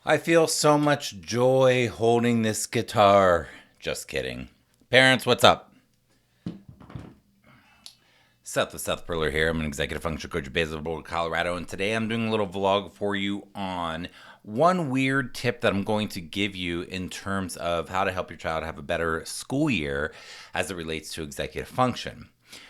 I feel so much joy holding this guitar. Just kidding. Parents, what's up? Seth with Seth Perler here. I'm an executive function coach based in Boulder, Colorado, and today I'm doing a little vlog for you on one weird tip that I'm going to give you in terms of how to help your child have a better school year as it relates to executive function.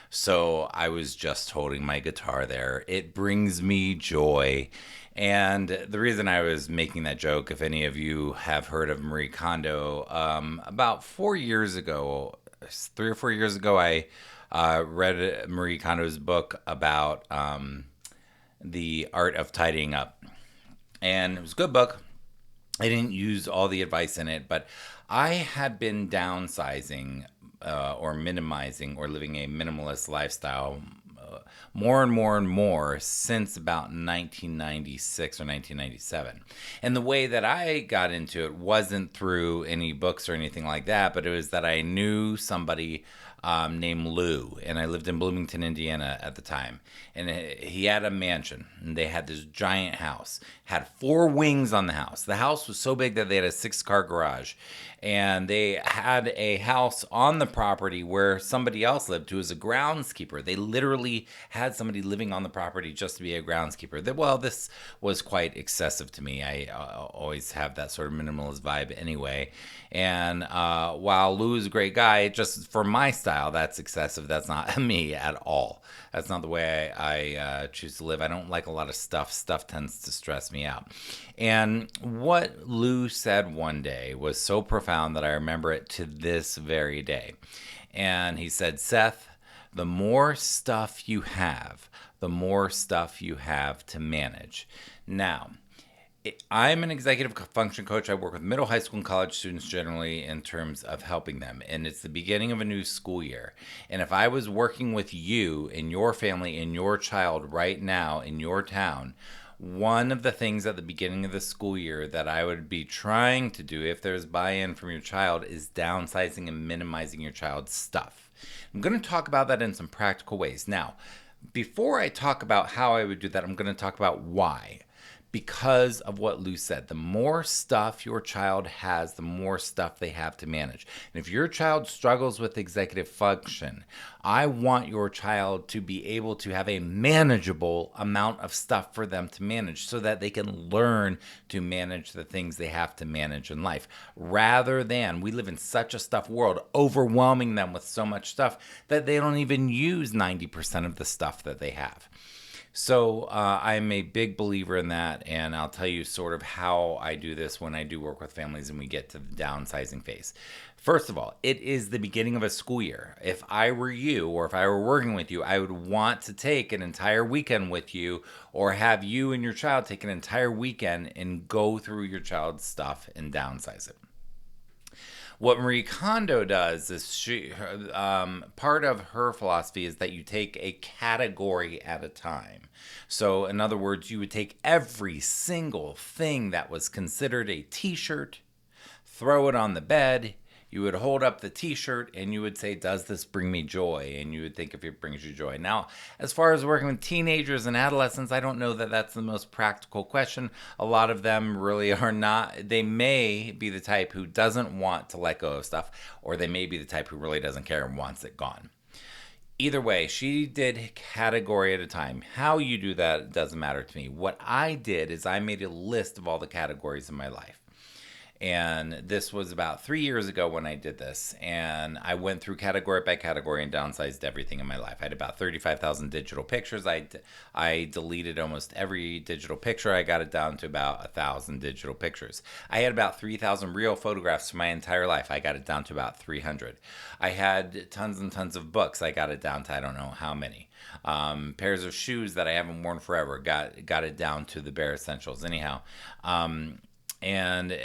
So I was just holding my guitar there. It brings me joy. And the reason I was making that joke, if any of you have heard of Marie Kondo, about 4 years ago, 3 or 4 years ago, I read Marie Kondo's book about the art of tidying up. And it was a good book. I didn't use all the advice in it, but I had been downsizing or minimizing or living a minimalist lifestyle more and more and more since about 1996 or 1997. And the way that I got into it wasn't through any books or anything like that, but it was that I knew somebody named Lou, and I lived in Bloomington, Indiana at the time. And he had a mansion, and they had this giant house. Had 4 wings on the house. The house was so big that they had a 6-car garage, and they had a house on the property where somebody else lived who was a groundskeeper. They literally had somebody living on the property just to be a groundskeeper. Well, this was quite excessive to me. I always have that sort of minimalist vibe anyway. And while Lou is a great guy, just for my style, that's excessive. That's not me at all. That's not the way I choose to live. I don't like a lot of stuff. Stuff tends to stress me out. And what Lou said one day was so profound that I remember it to this very day. And he said, Seth, the more stuff you have, the more stuff you have to manage. Now, I'm an executive function coach. I work with middle, high school, and college students generally in terms of helping them. And it's the beginning of a new school year. And if I was working with you and your family and your child right now in your town, one of the things at the beginning of the school year that I would be trying to do, if there's buy-in from your child, is downsizing and minimizing your child's stuff. I'm going to talk about that in some practical ways. Now, before I talk about how I would do that, I'm going to talk about why. Because of what Lou said, the more stuff your child has, the more stuff they have to manage. And if your child struggles with executive function, I want your child to be able to have a manageable amount of stuff for them to manage so that they can learn to manage the things they have to manage in life. Rather than, we live in such a stuff world, overwhelming them with so much stuff that they don't even use 90% of the stuff that they have. So I'm a big believer in that, and I'll tell you sort of how I do this when I do work with families and we get to the downsizing phase. First of all, it is the beginning of a school year. If I were you, or if I were working with you, I would want to take an entire weekend with you, or have you and your child take an entire weekend and go through your child's stuff and downsize it. What Marie Kondo does is part of her philosophy is that you take a category at a time. So in other words, you would take every single thing that was considered a t-shirt, throw it on the bed. You would hold up the t-shirt and you would say, does this bring me joy? And you would think if it brings you joy. Now, as far as working with teenagers and adolescents, I don't know that that's the most practical question. A lot of them really are not. They may be the type who doesn't want to let go of stuff, or they may be the type who really doesn't care and wants it gone. Either way, she did category at a time. How you do that doesn't matter to me. What I did is I made a list of all the categories in my life. And this was about 3 years ago when I did this. And I went through category by category and downsized everything in my life. I had about 35,000 digital pictures. I deleted almost every digital picture. I got it down to about 1,000 digital pictures. I had about 3,000 real photographs for my entire life. I got it down to about 300. I had tons and tons of books. I got it down to I don't know how many. Pairs of shoes that I haven't worn forever. Got it down to the bare essentials. Anyhow, and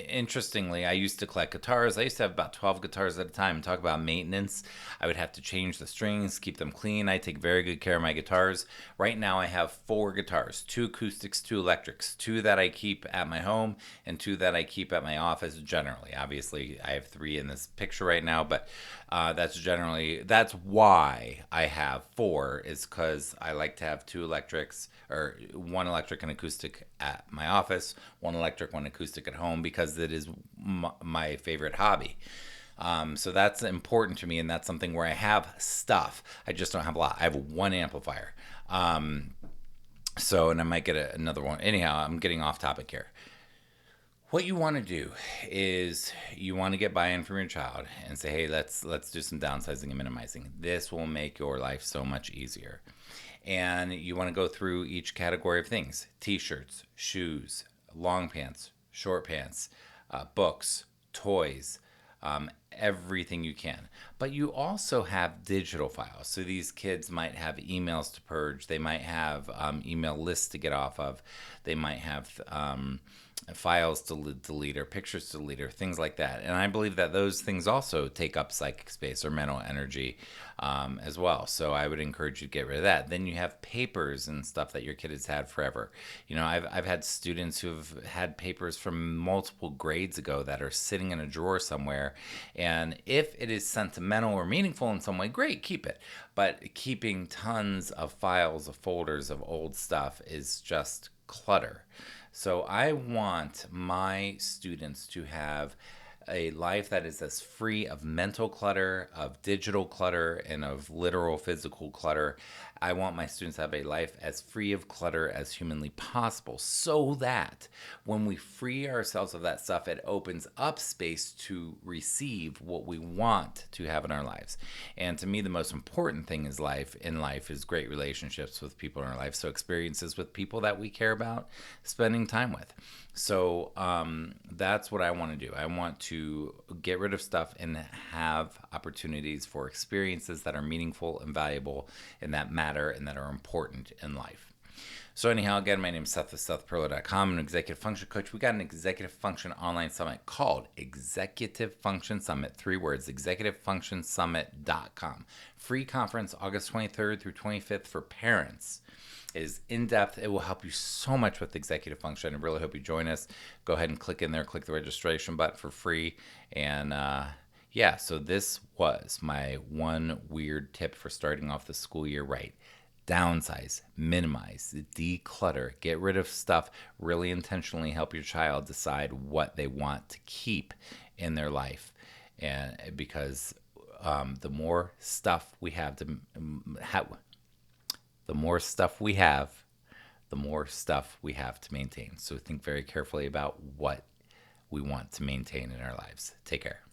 interestingly, I used to collect guitars. I used to have about 12 guitars at a time. Talk about maintenance. I would have to change the strings, keep them clean. I take very good care of my guitars. Right now I have 4 guitars, 2 acoustics, 2 electrics, 2 that I keep at my home and 2 that I keep at my office generally. Obviously, I have 3 in this picture right now, but That's why I have four, is because I like to have two electrics, or one electric and acoustic at my office, one electric, one acoustic at home, because it is my favorite hobby. So that's important to me, and that's something where I have stuff. I just don't have a lot. I have one amplifier. So, and I might get another one. Anyhow, I'm getting off topic here. What you want to do is you want to get buy-in from your child and say, hey, let's do some downsizing and minimizing. This will make your life so much easier. And you want to go through each category of things: t-shirts, shoes, long pants, short pants, books, toys, everything you can. But you also have digital files. So these kids might have emails to purge. They might have email lists to get off of. They might have files to delete, or pictures to delete, or things like that. And I believe that those things also take up psychic space or mental energy as well. So I would encourage you to get rid of that. Then you have papers and stuff that your kid has had forever. You know, I've had students who have had papers from multiple grades ago that are sitting in a drawer somewhere. And if it is sentimental or meaningful in some way, great, keep it. But keeping tons of files, of folders of old stuff is just clutter. So I want my students to have a life that is as free of mental clutter, of digital clutter, and of literal physical clutter. I want my students to have a life as free of clutter as humanly possible, so that when we free ourselves of that stuff, it opens up space to receive what we want to have in our lives. And to me, the most important thing is in life is great relationships with people in our life. So experiences with people that we care about, spending time with. So that's what I want to do. I want to get rid of stuff and have opportunities for experiences that are meaningful and valuable and that matter and that are important in life. So anyhow, again, my name is Seth with SethPerler.com. I'm an executive function coach. We got an executive function online summit called Executive Function Summit. 3 words, executivefunctionsummit.com. Free conference August 23rd through 25th for parents. It is in-depth. It will help you so much with executive function. I really hope you join us. Go ahead and click in there, click the registration button for free. And yeah, so this was my one weird tip for starting off the school year right. Downsize, minimize, declutter, get rid of stuff, really intentionally help your child decide what they want to keep in their life. And because the more stuff we have to the more stuff we have, the more stuff we have to maintain. So think very carefully about what we want to maintain in our lives. Take care.